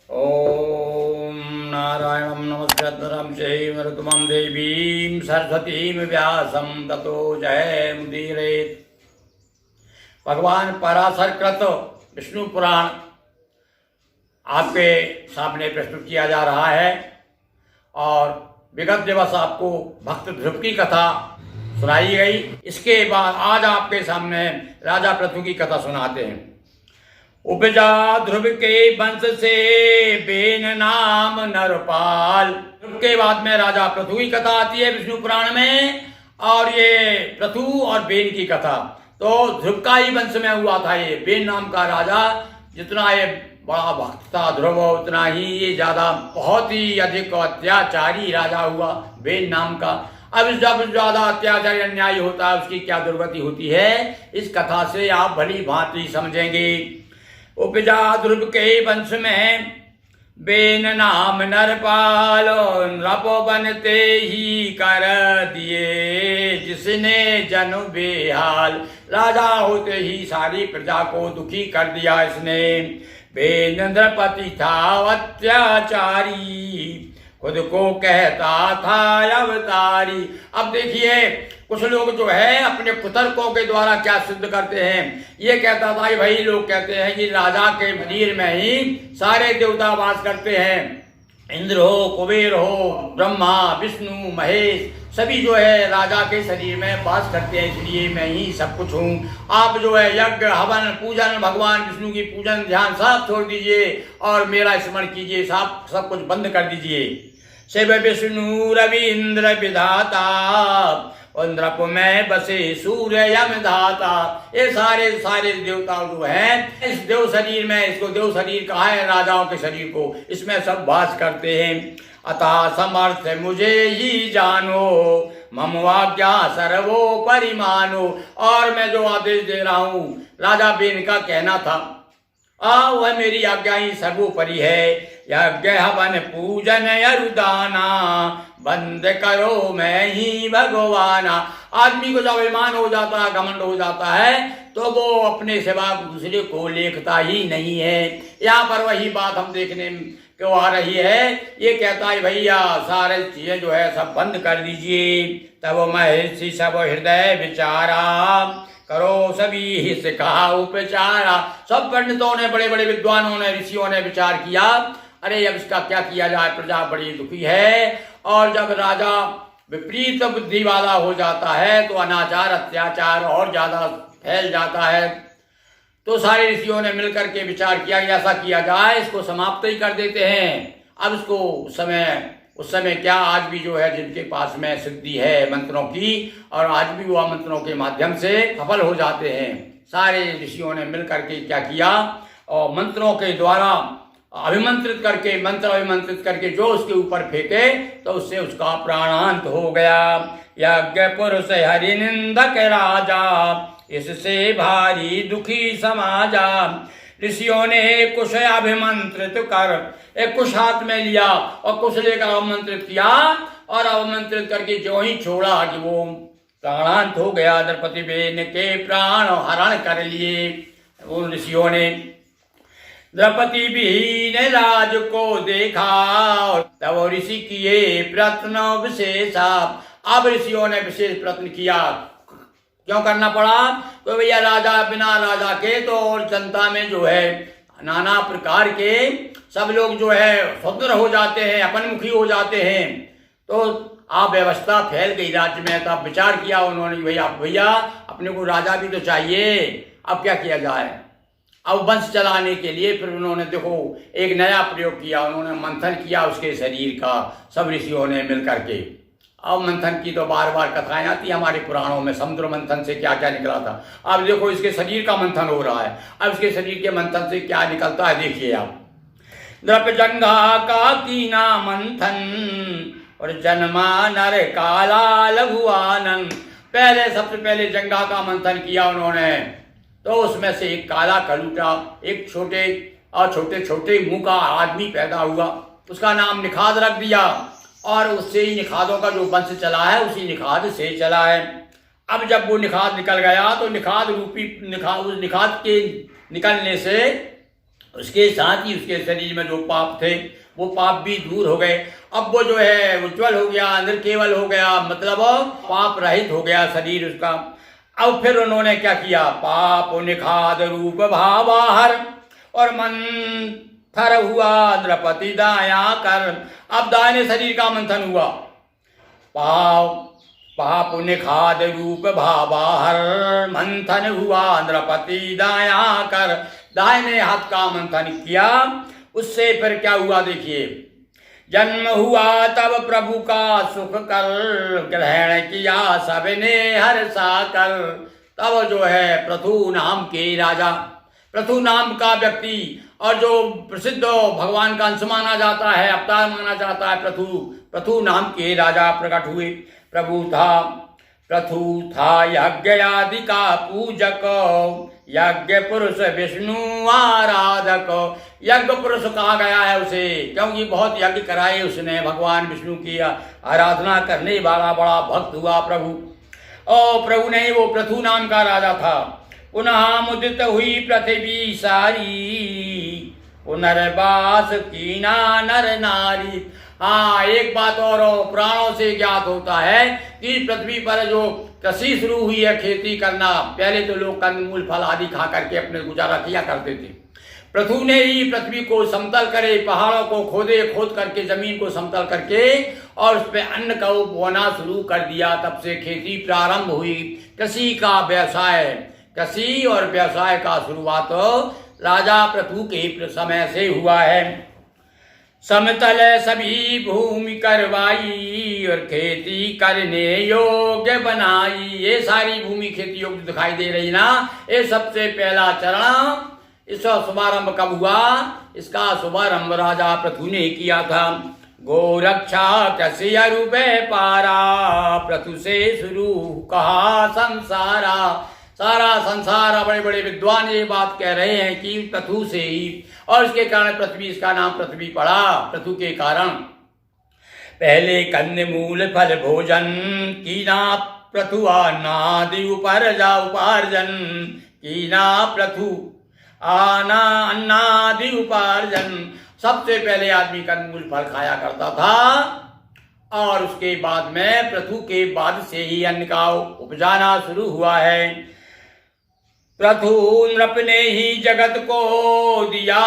ओम नारायणं नमस्कृतं चैव नरोत्तमं देवीं सरस्वतीं व्यासं ततो जयमुदीरयेत्। भगवान पराशर कृत विष्णु पुराण आपके सामने प्रस्तुत किया जा रहा है और विगत दिवस आपको भक्त ध्रुव की कथा सुनाई गई। इसके बाद आज आपके सामने राजा पृथु की कथा सुनाते हैं। उपजा ध्रुव के वंश से बेन नाम नरपाल। ध्रुव के बाद में राजा पृथु की कथा आती है विष्णु पुराण में, और ये पृथु और बेन की कथा तो ध्रुव का ही वंश में हुआ था। ये बेन नाम का राजा, जितना ये बड़ा भक्त था ध्रुव, उतना ही ये ज्यादा बहुत ही अधिक अत्याचारी राजा हुआ बेन नाम का। अब जब ज्यादा अत्याचारी अन्याय होता है उसकी क्या दुर्गति होती है, इस कथा से आप भली भांति समझेंगे। उपजा ध्रुव के वंश में बेन नाम नरपाल, नृप बनते ही कर दिए जिसने जन बेहाल। राजा होते ही सारी प्रजा को दुखी कर दिया इसने। बेन नृपति था अत्याचारी, खुद को कहता था अवतारी। अब देखिए कुछ लोग जो है अपने कुतर्कों के द्वारा क्या सिद्ध करते हैं। ये कहता था भाई, लोग कहते हैं कि राजा के शरीर में ही सारे देवता वास करते हैं। इंद्र हो, कुबेर हो, ब्रह्मा, विष्णु, महेश सभी जो है राजा के शरीर में वास करते हैं, इसलिए मैं ही सब कुछ हूँ। आप जो है यज्ञ, हवन, पूजन, भगवान विष्णु की पूजन ध्यान सब छोड़ दीजिए और मेरा स्मरण कीजिए, सब कुछ बंद कर दीजिए। शिव विष्णु रवि इंद्र विधाता, नृप में बसे सूर्य यम धाता। ये सारे देवता जो हैं इस देव शरीर में, इसको देव शरीर कहा है राजाओं के शरीर को, इसमें सब वास करते हैं। अतः समर्थ मुझे ही जानो, मम आज्ञा सर्वोपरि मानो। और मैं जो आदेश दे रहा हूँ, राजा बेन का कहना था, वह मेरी आज्ञा ही सर्वोपरि है। यज्ञ हवन पूजन अरुदाना, बंद करो मैं ही भगवाना। आदमी को जब अभिमान हो जाता है, घमंड हो जाता है, तो वो अपने सिवा दूसरे को लेखता ही नहीं है। यहाँ पर वही बात हम देखने को आ रही है। ये कहता है भैया सारे चीजें जो है सब बंद कर दीजिए। तब महर्षि सब हृदय विचारा, करो सभी हित कहा उपचारा। सब पंडितों ने, बड़े बड़े विद्वानों ने, ऋषियों ने विचार किया, अरे अब इसका क्या किया जाए, प्रजा बड़ी दुखी है। और जब राजा विपरीत बुद्धि वाला हो जाता है तो अनाचार अत्याचार और ज्यादा फैल जाता है। तो सारे ऋषियों ने मिलकर के विचार किया कि ऐसा किया जाए, इसको समाप्त ही कर देते हैं। अब इसको उस समय क्या, आज भी जो है जिनके पास में सिद्धि है मंत्रों की, और आज भी वह मंत्रों के माध्यम से सफल हो जाते हैं। सारे ऋषियों ने मिलकर के क्या किया, और मंत्रों के द्वारा अभिमंत्रित करके, मंत्र अभिमंत्रित करके जो उसके ऊपर फेंके तो उससे उसका प्राणांत हो गया। यज्ञ पुरुष हरि निंदक राजा, इससे भारी दुखी समाजा। ऋषियों ने कुश अभिमंत्रित कर, एक कुश हाथ में लिया और कुश लेकर अभिमंत्रित किया, और अभिमंत्रित करके जो ही छोड़ा कि वो प्राणांत हो गया। द्रौपदी बेन के प्राण हरण कर लिए उन ऋषियों ने। द्रौपदी विहीन राज को देखा, तब ऋषि किए प्रयत्न विशेषा। अब ऋषियों ने विशेष प्रयत्न किया। क्यों करना पड़ा, तो भैया राजा, बिना राजा के तो और जनता में जो है नाना प्रकार के सब लोग जो है स्वतंत्र हो जाते हैं, अपनमुखी हो जाते हैं। तो अव्यवस्था फैल गई राज्य में। तब विचार किया उन्होंने, भैया अपने को राजा भी तो चाहिए, अब क्या किया जाए। अब वंश चलाने के लिए फिर उन्होंने देखो एक नया प्रयोग किया, उन्होंने मंथन किया उसके शरीर का, सब ऋषियों ने मिलकर के। अब मंथन की तो बार बार कथाएं आती हमारे पुराणों में, समुद्र मंथन से क्या क्या निकला था। अब देखो इसके शरीर का मंथन हो रहा है, अब इसके शरीर के मंथन से क्या निकलता है देखिए आप। द्रप जंघा का कीना मंथन, और जन्मा नर काला लघुआनन। सबसे पहले जंघा का मंथन किया उन्होंने, तो उसमें से एक काला कलूटा, एक छोटे छोटे मुंह का आदमी पैदा हुआ, उसका नाम निखाद रख दिया। और उससे ही निखादों का जो वंश चला है उसी निखाद से चला है। अब जब वो निखाद निकल गया तो निखाद रूपी निखाद के निकलने से उसके साथ ही उसके शरीर में जो पाप थे वो पाप भी दूर हो गए। अब वो जो है उज्ज्वल हो गया, निर्केवल हो गया, मतलब पाप रहित हो गया शरीर उसका। अब फिर उन्होंने क्या किया, पाप निखाद रूप भावाहर और मंथर हुआ द्रपति दाया कर। अब दाहिने शरीर का मंथन हुआ, पाप निखाद रूप भावाहर मंथन हुआ द्रपति दाया कर। दाहिने हाथ का मंथन किया, उससे फिर क्या हुआ देखिए, जन्म हुआ तब प्रभु का सुख कर, ग्रहण किया सबने हर्षा कर। तब जो है पृथु नाम के राजा, पृथु नाम का व्यक्ति और जो प्रसिद्ध भगवान का अंश माना जाता है, अवतार माना जाता है, पृथु नाम के राजा प्रकट हुए। पृथु था यज्ञ आदि का पूजक, यज्ञ पुरुष विष्णु आराधक। यज्ञ पुरुष कहा गया है उसे, क्योंकि बहुत यज्ञ कराए उसने, भगवान विष्णु की आराधना करने वाला बड़ा भक्त हुआ प्रभु। और प्रभु ने वो पृथु नाम का राजा था। पुनः मुदित हुई पृथ्वी सारी, पुनर्वास कीना नर नारी। हाँ, एक बात और पुराणों से ज्ञात होता है कि पृथ्वी पर जो कृषि शुरू हुई है, खेती करना, पहले तो लोग कंदमूल फल आदि खा करके अपने गुजारा किया करते थे। पृथु ने ही पृथ्वी को समतल करे, पहाड़ों को खोद करके जमीन को समतल करके और उस पर अन्न का बोना शुरू कर दिया। तब से खेती प्रारंभ हुई, कृषि का व्यवसाय, कृषि और व्यवसाय का शुरुआत राजा पृथु के समय से हुआ है। समतल सभी भूमि करवाई और खेती करने योग्य बनाई। ये सारी भूमि खेती योग्य दिखाई दे रही ना, ये सबसे पहला चरण। इसका शुभारंभ कब हुआ, इसका शुभारंभ राजा पृथु ने किया था। गोरक्षा कृषि रूपे पारा, पृथु से शुरू कहा संसारा। सारा संसार, बड़े बड़े विद्वान ये बात कह रहे हैं कि पृथु से ही, और इसके कारण पृथ्वी, इसका नाम पृथ्वी पड़ा पृथु के कारण। पहले कंदमूल फल भोजन कीना पृथु अन्नादि उपार्जन, कीना पृथु आना अन्नादि उपार्जन। सबसे पहले आदमी कंदमूल फल खाया करता था और उसके बाद में पृथु के बाद से ही अन्न का उपजाना शुरू हुआ है। पृथु नृप ने ही जगत को दिया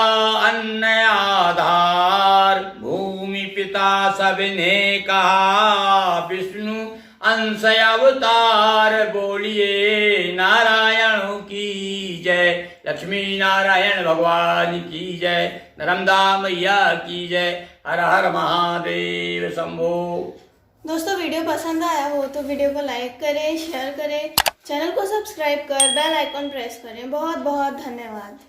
अन्न आधार, भूमि पिता सबने कहा विष्णु अंश अवतार। बोलिए नारायण की जय, लक्ष्मी नारायण भगवान की जय, नर्मदा मैया की जय, हर हर महादेव शंभो। दोस्तों, वीडियो पसंद आया हो तो वीडियो को लाइक करें, शेयर करें, चैनल को सब्सक्राइब कर बेल आइकॉन प्रेस करें। बहुत बहुत धन्यवाद।